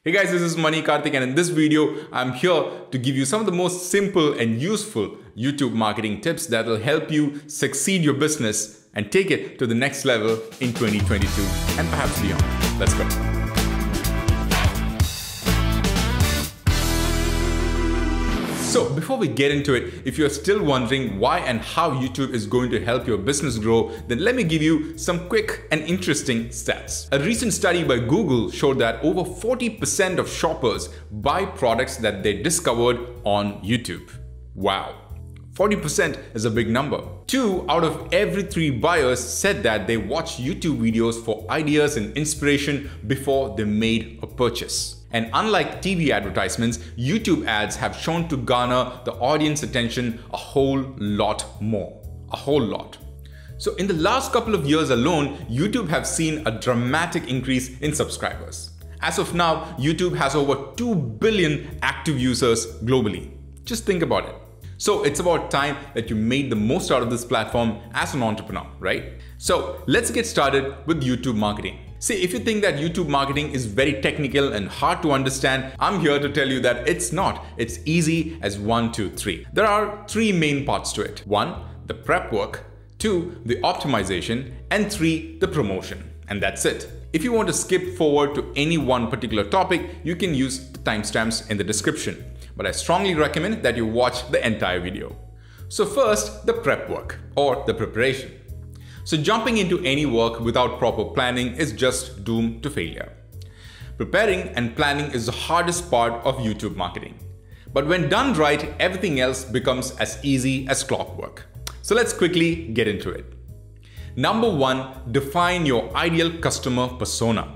Hey guys, this is Mani Karthik, and in this video, I'm here to give you some of the most simple and useful YouTube marketing tips that will help you succeed your business and take it to the next level in 2022 and perhaps beyond. Let's go. So before we get into it, if you're still wondering why and how YouTube is going to help your business grow, then let me give you some quick and interesting stats. A recent study by Google showed that over 40% of shoppers buy products that they discovered on YouTube. Wow. 40% is a big number. 2 out of every 3 buyers said that they watch YouTube videos for ideas and inspiration before they made a purchase. And unlike TV advertisements, YouTube ads have shown to garner the audience attention a whole lot more. A whole lot. So in the last couple of years alone, YouTube have seen a dramatic increase in subscribers. As of now, YouTube has over 2 billion active users globally. Just think about it. So it's about time that you made the most out of this platform as an entrepreneur, right? So let's get started with YouTube marketing. See, if you think that YouTube marketing is very technical and hard to understand, I'm here to tell you that it's not. It's easy as 1, 2, 3. There are 3 main parts to it. 1, the prep work. 2, the optimization. And 3, the promotion. And that's it. If you want to skip forward to any one particular topic, you can use the timestamps in the description. But I strongly recommend that you watch the entire video. So first, the prep work or the preparation. So jumping into any work without proper planning is just doomed to failure. Preparing and planning is the hardest part of YouTube marketing. But when done right, everything else becomes as easy as clockwork. So let's quickly get into it. Number 1, define your ideal customer persona.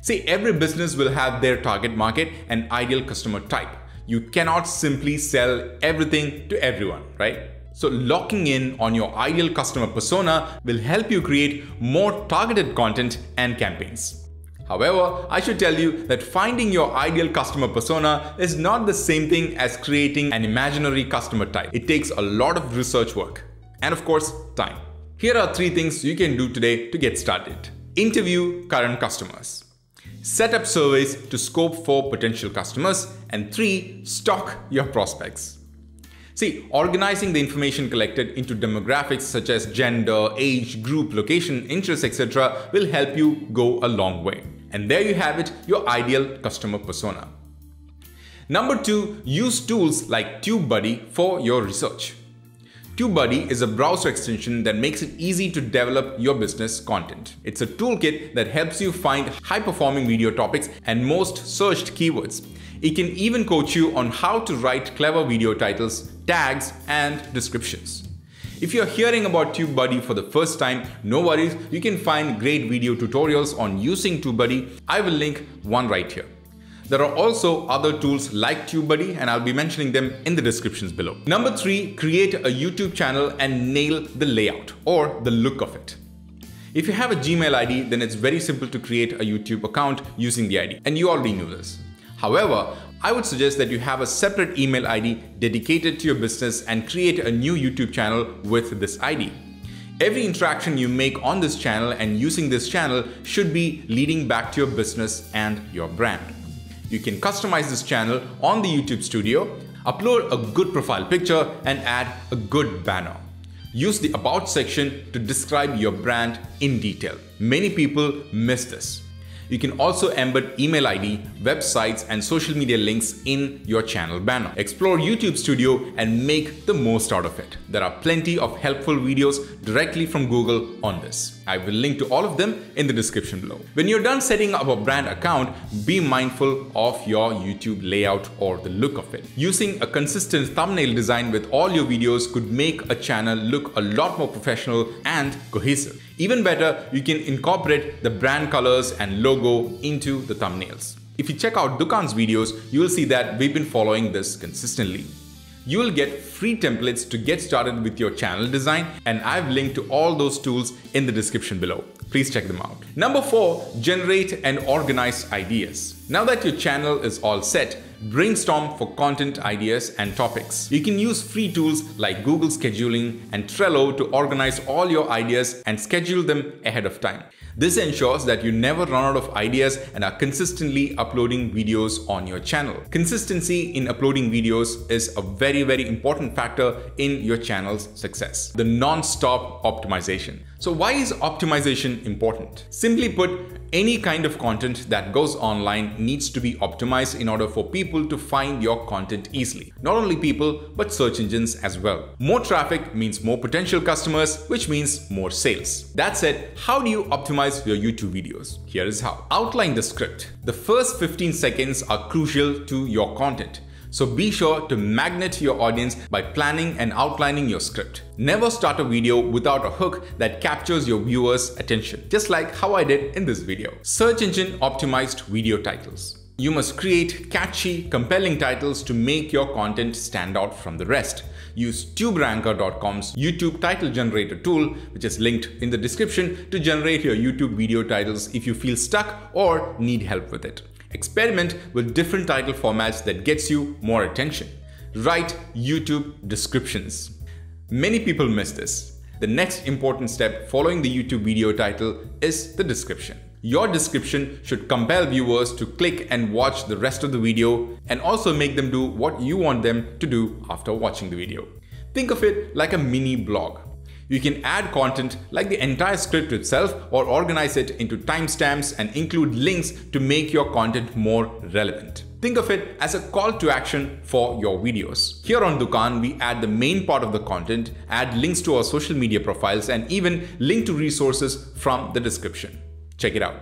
See, every business will have their target market and ideal customer type. You cannot simply sell everything to everyone, right? So locking in on your ideal customer persona will help you create more targeted content and campaigns. However, I should tell you that finding your ideal customer persona is not the same thing as creating an imaginary customer type. It takes a lot of research work and of course, time. Here are 3 things you can do today to get started. Interview current customers. Set up surveys to scope for potential customers. And 3, stalk your prospects. See, organizing the information collected into demographics such as gender, age, group, location, interests, etc. will help you go a long way. And there you have it, your ideal customer persona. Number 2, use tools like TubeBuddy for your research. TubeBuddy is a browser extension that makes it easy to develop your business content. It's a toolkit that helps you find high-performing video topics and most searched keywords. It can even coach you on how to write clever video titles, tags, and descriptions. If you're hearing about TubeBuddy for the first time, no worries, you can find great video tutorials on using TubeBuddy. I will link one right here. There are also other tools like TubeBuddy, and I'll be mentioning them in the descriptions below. Number 3, create a YouTube channel and nail the layout or the look of it. If you have a Gmail ID, then it's very simple to create a YouTube account using the ID, and you already knew this. However, I would suggest that you have a separate email ID dedicated to your business and create a new YouTube channel with this ID. Every interaction you make on this channel and using this channel should be leading back to your business and your brand. You can customize this channel on the YouTube Studio, upload a good profile picture, and add a good banner. Use the About section to describe your brand in detail. Many people miss this. You can also embed email ID, websites, and social media links in your channel banner. Explore YouTube Studio and make the most out of it. There are plenty of helpful videos directly from Google on this. I will link to all of them in the description below. When you're done setting up a brand account, be mindful of your YouTube layout or the look of it. Using a consistent thumbnail design with all your videos could make a channel look a lot more professional and cohesive. Even better, you can incorporate the brand colors and logo into the thumbnails. If you check out Dukaan's videos, you will see that we've been following this consistently. You will get free templates to get started with your channel design, and I've linked to all those tools in the description below. Please check them out. Number 4, generate and organize ideas. Now that your channel is all set, brainstorm for content ideas and topics. You can use free tools like Google Scheduling and Trello to organize all your ideas and schedule them ahead of time. This ensures that you never run out of ideas and are consistently uploading videos on your channel. Consistency in uploading videos is a very, very important factor in your channel's success. The non-stop optimization. So why is optimization important? Simply put, any kind of content that goes online needs to be optimized in order for people to find your content easily. Not only people, but search engines as well. More traffic means more potential customers, which means more sales. That said, how do you optimize your YouTube videos? Here is how. Outline the script. The first 15 seconds are crucial to your content. So be sure to magnet your audience by planning and outlining your script. Never start a video without a hook that captures your viewers' attention, just like how I did in this video. Search engine optimized video titles. You must create catchy, compelling titles to make your content stand out from the rest. Use TubeRanker.com's YouTube title generator tool, which is linked in the description, to generate your YouTube video titles if you feel stuck or need help with it. Experiment with different title formats that gets you more attention. Write YouTube descriptions. Many people miss this. The next important step following the YouTube video title is the description. Your description should compel viewers to click and watch the rest of the video and also make them do what you want them to do after watching the video. Think of it like a mini blog. You can add content like the entire script itself or organize it into timestamps and include links to make your content more relevant. Think of it as a call to action for your videos. Here on Dukaan, we add the main part of the content, add links to our social media profiles, and even link to resources from the description. Check it out.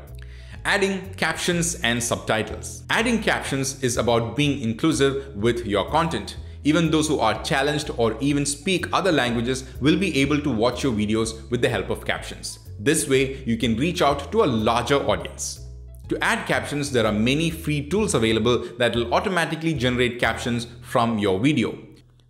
Adding captions and subtitles. Adding captions is about being inclusive with your content. Even those who are challenged or even speak other languages will be able to watch your videos with the help of captions. This way, you can reach out to a larger audience. To add captions, there are many free tools available that will automatically generate captions from your video.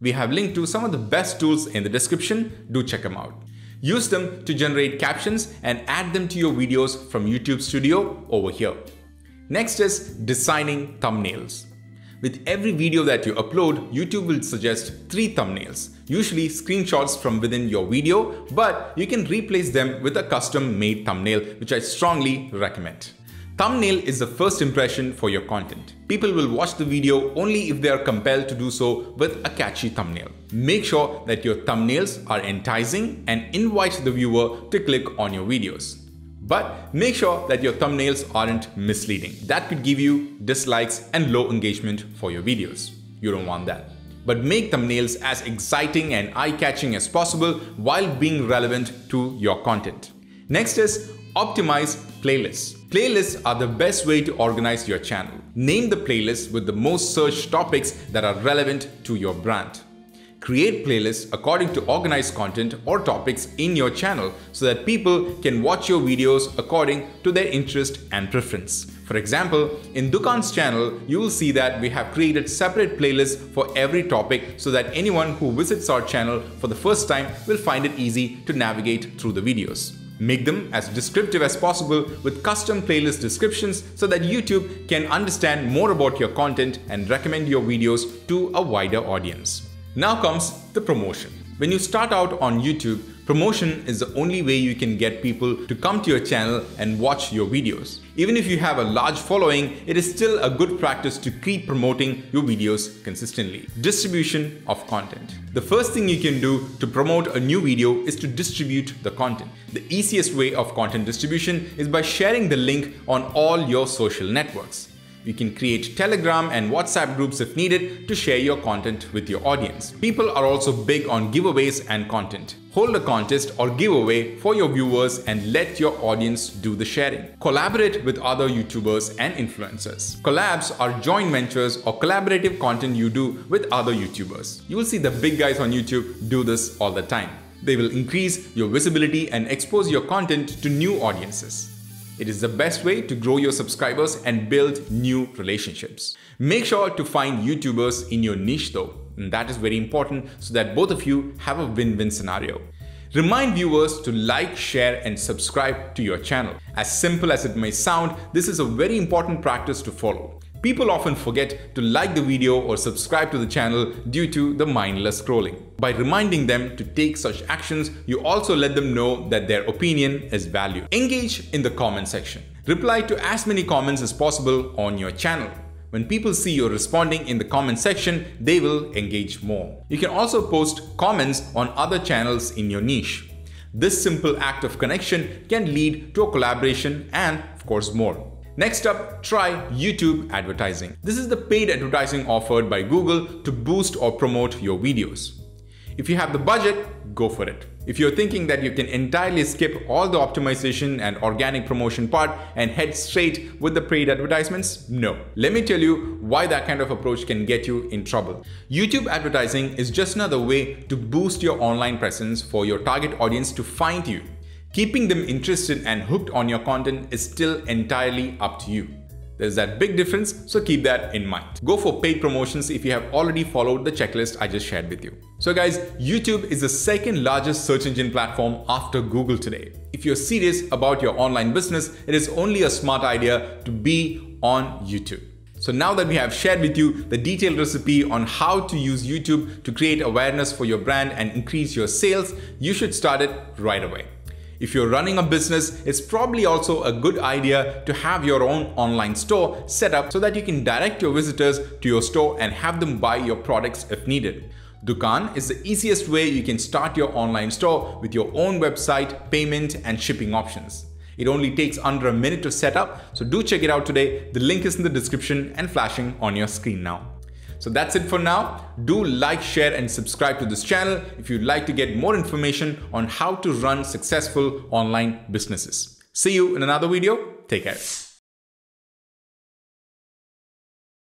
We have linked to some of the best tools in the description. Do check them out. Use them to generate captions and add them to your videos from YouTube Studio over here. Next is designing thumbnails. With every video that you upload, YouTube will suggest 3 thumbnails, usually screenshots from within your video, but you can replace them with a custom-made thumbnail, which I strongly recommend. Thumbnail is the first impression for your content. People will watch the video only if they are compelled to do so with a catchy thumbnail. Make sure that your thumbnails are enticing and invite the viewer to click on your videos. But make sure that your thumbnails aren't misleading. That could give you dislikes and low engagement for your videos. You don't want that. But make thumbnails as exciting and eye-catching as possible while being relevant to your content. Next is optimize playlists. Playlists are the best way to organize your channel. Name the playlist with the most searched topics that are relevant to your brand. Create playlists according to organized content or topics in your channel so that people can watch your videos according to their interest and preference. For example, in Dukaan's channel, you will see that we have created separate playlists for every topic so that anyone who visits our channel for the first time will find it easy to navigate through the videos. Make them as descriptive as possible with custom playlist descriptions so that YouTube can understand more about your content and recommend your videos to a wider audience. Now comes the promotion. When you start out on YouTube, promotion is the only way you can get people to come to your channel and watch your videos. Even if you have a large following, it is still a good practice to keep promoting your videos consistently. Distribution of content. The first thing you can do to promote a new video is to distribute the content. The easiest way of content distribution is by sharing the link on all your social networks. You can create Telegram and WhatsApp groups if needed to share your content with your audience. People are also big on giveaways and content. Hold a contest or giveaway for your viewers and let your audience do the sharing. Collaborate with other YouTubers and influencers. Collabs are joint ventures or collaborative content you do with other YouTubers. You will see the big guys on YouTube do this all the time. They will increase your visibility and expose your content to new audiences. It is the best way to grow your subscribers and build new relationships. Make sure to find YouTubers in your niche though, and that is very important so that both of you have a win-win scenario. Remind viewers to like, share, and subscribe to your channel. As simple as it may sound, this is a very important practice to follow. People often forget to like the video or subscribe to the channel due to the mindless scrolling. By reminding them to take such actions, you also let them know that their opinion is valued. Engage in the comment section. Reply to as many comments as possible on your channel. When people see you responding in the comment section, they will engage more. You can also post comments on other channels in your niche. This simple act of connection can lead to a collaboration and, of course, more. Next up, try YouTube advertising. This is the paid advertising offered by Google to boost or promote your videos. If you have the budget, go for it. If you're thinking that you can entirely skip all the optimization and organic promotion part and head straight with the paid advertisements, no. Let me tell you why that kind of approach can get you in trouble. YouTube advertising is just another way to boost your online presence for your target audience to find you. Keeping them interested and hooked on your content is still entirely up to you. There's that big difference, so keep that in mind. Go for paid promotions if you have already followed the checklist I just shared with you. So guys, YouTube is the second largest search engine platform after Google today. If you're serious about your online business, it is only a smart idea to be on YouTube. So now that we have shared with you the detailed recipe on how to use YouTube to create awareness for your brand and increase your sales, you should start it right away. If you're running a business, it's probably also a good idea to have your own online store set up so that you can direct your visitors to your store and have them buy your products if needed. Dukaan is the easiest way you can start your online store with your own website, payment, and shipping options. It only takes under a minute to set up, so do check it out today. The link is in the description and flashing on your screen now. So that's it for now. Do like, share, and subscribe to this channel if you'd like to get more information on how to run successful online businesses. See you in another video. Take care.